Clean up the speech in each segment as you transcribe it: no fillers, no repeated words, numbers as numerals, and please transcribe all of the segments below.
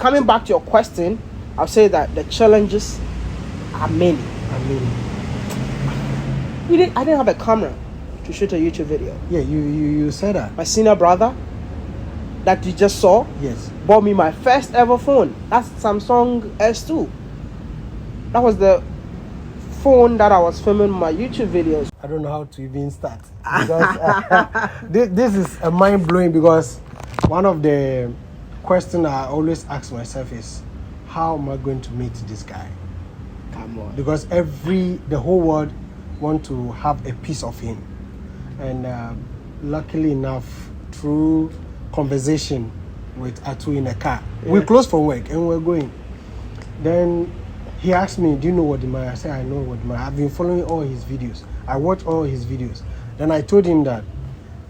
coming back to your question, I'll say that the challenges are many. I didn't have a camera to shoot a YouTube video. Yeah, you said that. My senior brother that you just saw, yes, bought me my first ever phone. That's Samsung S2. That was the phone that I was filming my YouTube videos. I don't know how to even start because this is a mind blowing, because one of the questions I always ask myself is, how am I going to meet this guy? Come on. Because the whole world want to have a piece of him, and luckily enough, through conversation with Atu in a car, we close for work and we're going. Then he asked me, do you know WODE? I said, I know WODE. I've been following all his videos. I watch all his videos. Then I told him that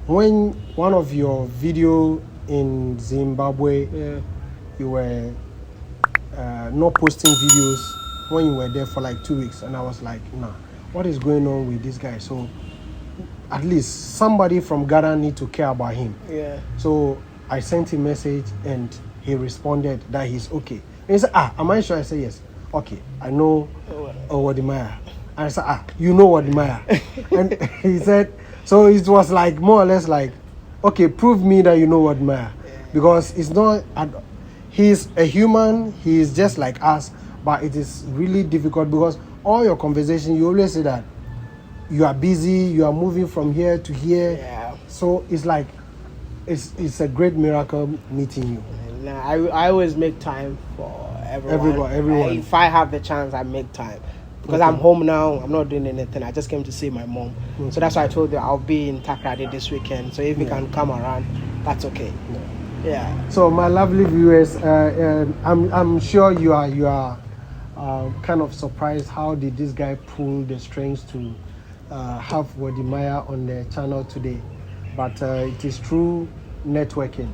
when one of your video in Zimbabwe, you were not posting videos when you were there for like 2 weeks, and I was like, nah, what is going on with this guy? So at least somebody from Ghana need to care about him. Yeah. So I sent him a message and he responded that he's okay. And he said, am I sure? I said, yes. Okay, I know WODE. And I said, you know WODE. And he said, so it was like more or less like, okay, prove me that you know WODE. Because it's not, he's a human, he's just like us, but it is really difficult because all your conversation, you always say that you are busy, you are moving from here to here. Yeah. So it's like, it's a great miracle meeting you. Nah, I always make time for everyone. Everyone. If I have the chance, I make time. Because I'm home now, I'm not doing anything. I just came to see my mom. So that's why I told you I'll be in Takrady this weekend. So if you can come around, that's okay. Yeah. So my lovely viewers, I'm sure you are kind of surprised how did this guy pull the strings to have WODE on the channel today. But it is through networking.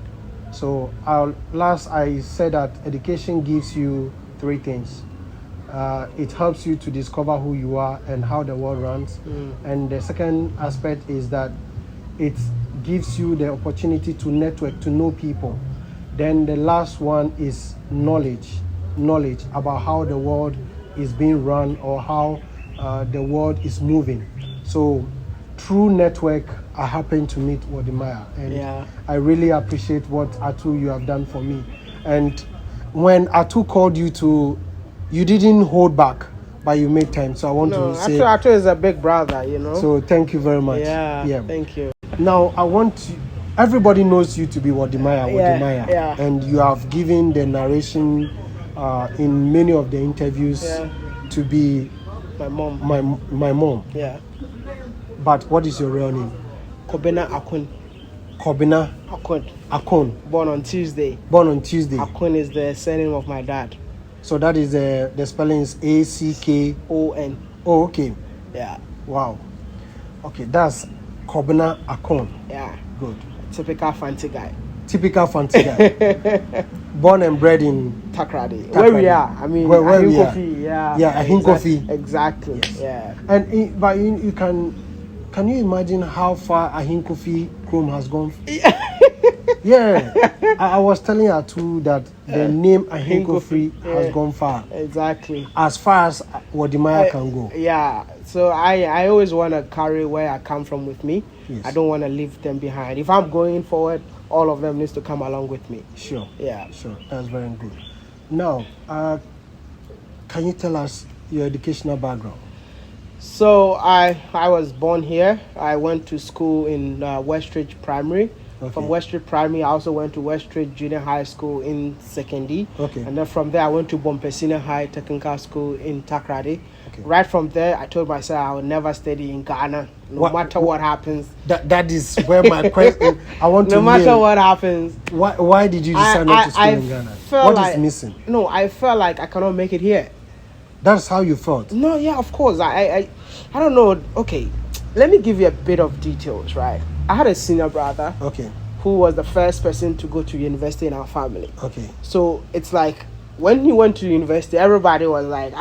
So I said that education gives you 3 things. It helps you to discover who you are and how the world runs. And the second aspect is that it gives you the opportunity to network, to know people. Then the last one is knowledge about how the world is being run or how the world is moving. So through network, I happened to meet WODE, and I really appreciate what Atu you have done for me. And when Atu called you you didn't hold back, but you made time. So I want to say, Atu is a big brother, you know. So thank you very much. Yeah. Thank you. Now everybody knows you to be WODE, and you have given the narration in many of the interviews to be my mom. My mom. Yeah. But what is your real name? Kobina Akun. Kobina Akun. Born on Tuesday. Akun is the surname of my dad. So that is the spelling is ACKON. Oh, okay. Yeah. Wow. Okay, that's Kobina Akun. Yeah. Good. Typical fancy guy. Born and bred in Takrady. Where we are. I mean, where we are. Yeah, Ahinkofi. Exactly. Yes. Yeah. And but you can you imagine how far Ahinkofi Chrome has gone? Yeah. I was telling her too that the name Ahinkofi has gone far. Exactly. As far as WODE can go. Yeah. So I always want to carry where I come from with me. Yes. I don't want to leave them behind. If I'm going forward, all of them needs to come along with me. Sure. Yeah. Sure. That's very good. Now, can you tell us your educational background? So I was born here. I went to school in Westridge Primary. Okay. From Westridge Primary, I also went to Westridge Junior High School in Secondary. Okay. And then from there, I went to Bompesina High Technical School in Takrady. Okay. Right from there, I told myself I will never study in Ghana, no matter what happens. That is where my question. I want to know. No matter what happens. Why did you decide not to school in Ghana? What is missing? No, I felt like I cannot make it here. That's how you felt? No, yeah, of course. I don't know. Okay, let me give you a bit of details, right? I had a senior brother. Okay. Who was the first person to go to university in our family. Okay. So it's like when he went to university, everybody was like,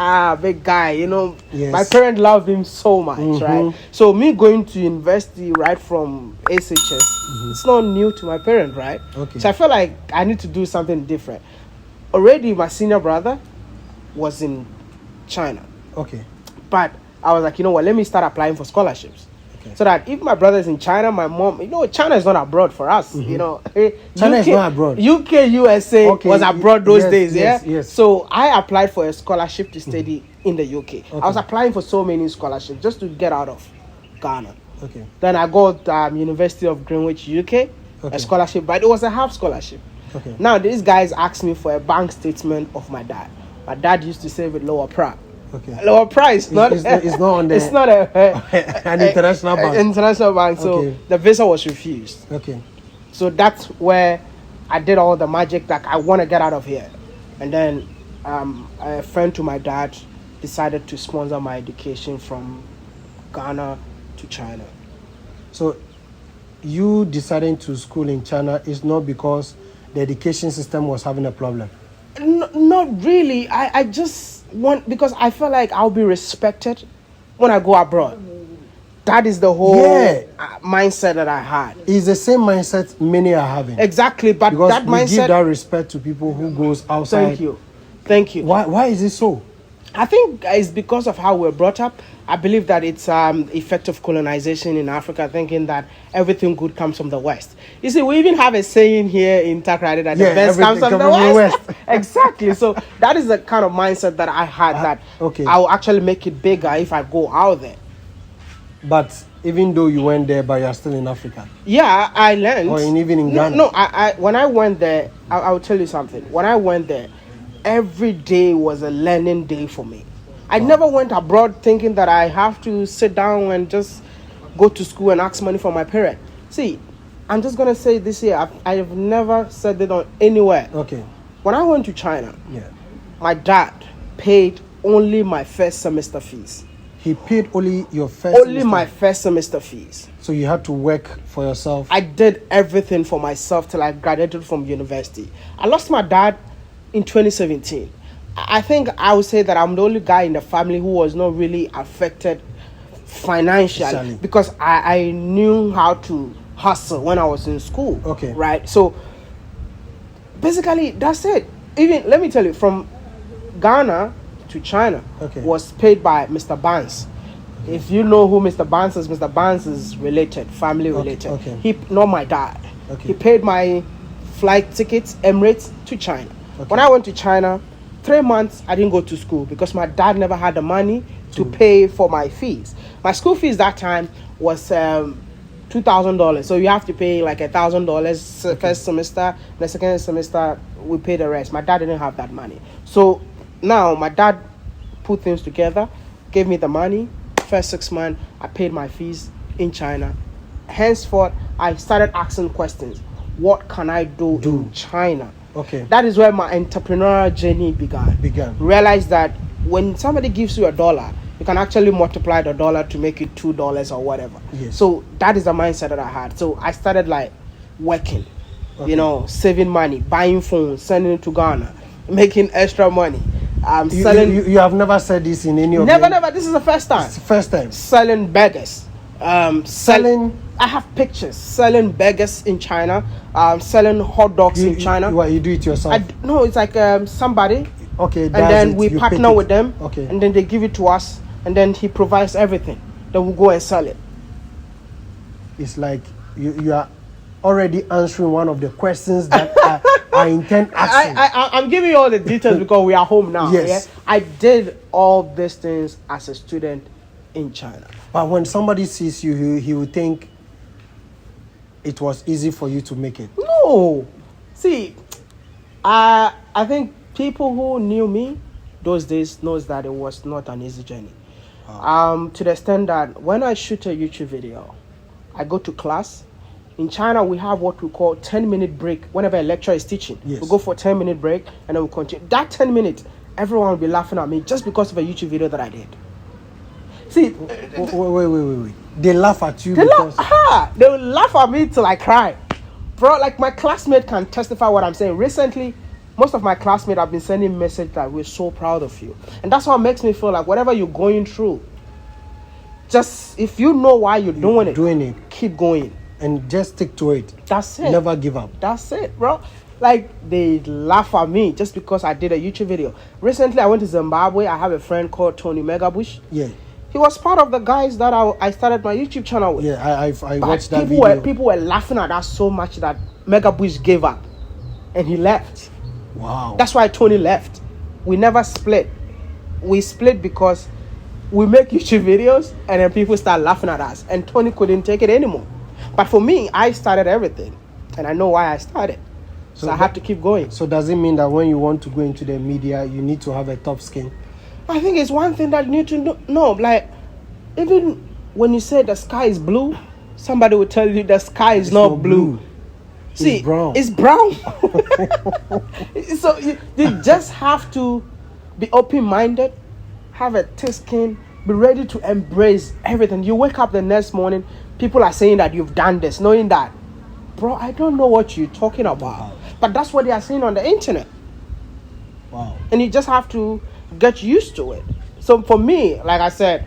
big guy, you know. Yes. My parents loved him so much, right? So me going to university right from SHS, it's not new to my parents, right? Okay. So I feel like I need to do something different. already my senior brother was in China. Okay. But I was like, you know what, let me start applying for scholarships. Okay. So that if my brother's in China, my mom, China is not abroad for us, China is not abroad. UK, USA was abroad those days, Yes. So I applied for a scholarship to study in the UK. I was applying for so many scholarships just to get out of Ghana. Okay. Then I got University of Greenwich, UK, a scholarship, but it was a half scholarship. Okay. Now these guys asked me for a bank statement of my dad. My dad used to save with lower price. Okay. Lower price, it's not on the. It's not an international bank. International bank. So the visa was refused. Okay. So that's where I did all the magic that I want to get out of here. And then a friend to my dad decided to sponsor my education from Ghana to China. So you deciding to school in China is not because the education system was having a problem? Not really. I just want, because I feel like I'll be respected when I go abroad. That is the whole mindset that I had. It's the same mindset many are having. Exactly, but because that mindset, give that respect to people who goes outside. Thank you. Why is it so? I think it's because of how we're brought up. I believe that it's effect of colonization in Africa, thinking that everything good comes from the West. You see, we even have a saying here in Takrady that the best comes from the West. Exactly. So that is the kind of mindset that I had, that I'll actually make it bigger if I go out there. But even though you went there, but you're still in Africa. Yeah, I learned. Or even in Ghana. No, I when I went there, I will tell you something. When I went there, every day was a learning day for me. I never went abroad thinking that I have to sit down and just go to school and ask money from my parents. See, I'm just going to say this here. I have never said it on anywhere. Okay. When I went to China, my dad paid only my first semester fees. He paid only your first Only my first semester fees. So you had to work for yourself? I did everything for myself till I graduated from university. I lost my dad in 2017. I think I would say that I'm the only guy in the family who was not really affected financially, because I knew how to hustle when I was in school. Okay. Right? So basically that's it. Even, let me tell you, from Ghana to China was paid by Mr. Barnes. If you know who Mr. Barnes is related, family related. He, not my dad. He paid my flight tickets, Emirates, to China. When I went to China, 3 months I didn't go to school because my dad never had the money to pay for my fees. My school fees that time was $2,000. So you have to pay like $1,000 first semester. The second semester we pay the rest. My dad didn't have that money. So now my dad put things together, gave me the money. First 6 months I paid my fees in China. Henceforth I started asking questions. What can I do in China? That is where my entrepreneurial journey began. Realize that when somebody gives you $1, you can actually multiply the dollar to make it $2 or whatever. So that is the mindset that I had. So I started like working, saving money, buying phones, sending it to Ghana, making extra money. Selling. You have never said this in any of Never. This is the first time. It's the first time. Selling burgers. Selling. I have pictures selling burgers in China, selling hot dogs in China. What, you do it yourself? No, it's like somebody. And then we partner with them. And then they give it to us, and then he provides everything. Then we go and sell it. It's like you are already answering one of the questions that I intend asking. I'm giving you all the details because we are home now. I did all these things as a student in China. But when somebody sees you, he will think it was easy for you to make it. No. See, I think people who knew me those days knows that it was not an easy journey. To the extent that when I shoot a YouTube video, I go to class. In China, we have what we call 10-minute break. Whenever a lecturer is teaching, we go for a 10-minute break and then we continue. That 10 minutes, everyone will be laughing at me just because of a YouTube video that I did. See, wait. They laugh at you they will laugh at me till I cry. Bro, like my classmate can testify what I'm saying. Recently, most of my classmates have been sending messages that we're so proud of you. And that's what makes me feel like whatever you're going through, just if you know why you're doing it, keep going. And just stick to it. That's it. Never give up. That's it, bro. Like, they laugh at me just because I did a YouTube video. Recently, I went to Zimbabwe. I have a friend called Tony Megabush. Yeah. He was part of the guys that I started my YouTube channel with. Yeah, I watched that people video. People were laughing at us so much that Megabush gave up. And he left. Wow. That's why Tony left. We never split. We split because we make YouTube videos and then people start laughing at us. And Tony couldn't take it anymore. But for me, I started everything. And I know why I started. So I had to keep going. So does it mean that when you want to go into the media, you need to have a tough skin? I think it's one thing that you need to know. Like, even when you say the sky is blue, somebody will tell you the sky is not blue. See, it's brown. It's brown. So you just have to be open-minded, have a thick skin, be ready to embrace everything. You wake up the next morning, people are saying that you've done this, knowing that, bro, I don't know what you're talking about. Wow. But that's what they are saying on the internet. Wow. And you just have to get used to it. So for me, like I said,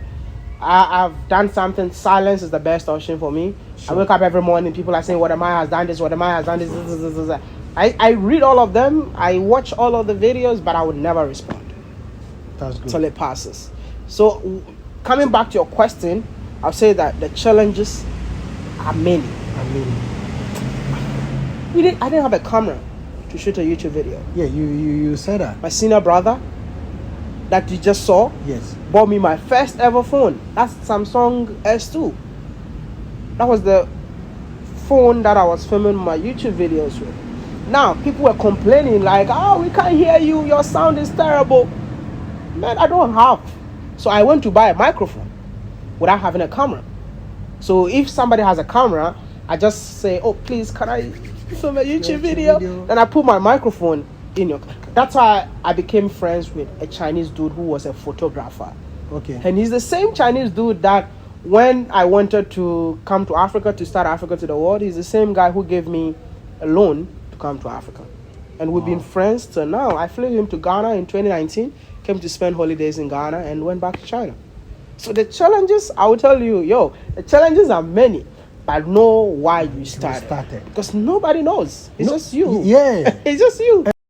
I've done something. Silence is the best option for me. Sure. I wake up every morning, people are saying, what am I has done this, what am I has done this. I read all of them, I watch all of the videos, but I would never respond. That's good. Until it passes. So coming back to your question, I'll say that the challenges are many. I didn't have a camera to shoot a YouTube video. Yeah, you said that. My senior brother that you just saw, yes, bought me my first ever phone. That's Samsung S2. That was the phone that I was filming my YouTube videos with. Now, people were complaining like, oh, we can't hear you, your sound is terrible. Man, I don't have. So I went to buy a microphone without having a camera. So if somebody has a camera, I just say, oh, please, can I film a YouTube video? Then I put my microphone in your... That's why I became friends with a Chinese dude who was a photographer. Okay. And he's the same Chinese dude that when I wanted to come to Africa, to start Africa to the world, he's the same guy who gave me a loan to come to Africa. And we've been friends till now. I flew him to Ghana in 2019, came to spend holidays in Ghana and went back to China. So the challenges, I will tell you, the challenges are many. But know why you started. Because nobody knows. It's just you. Yeah. It's just you.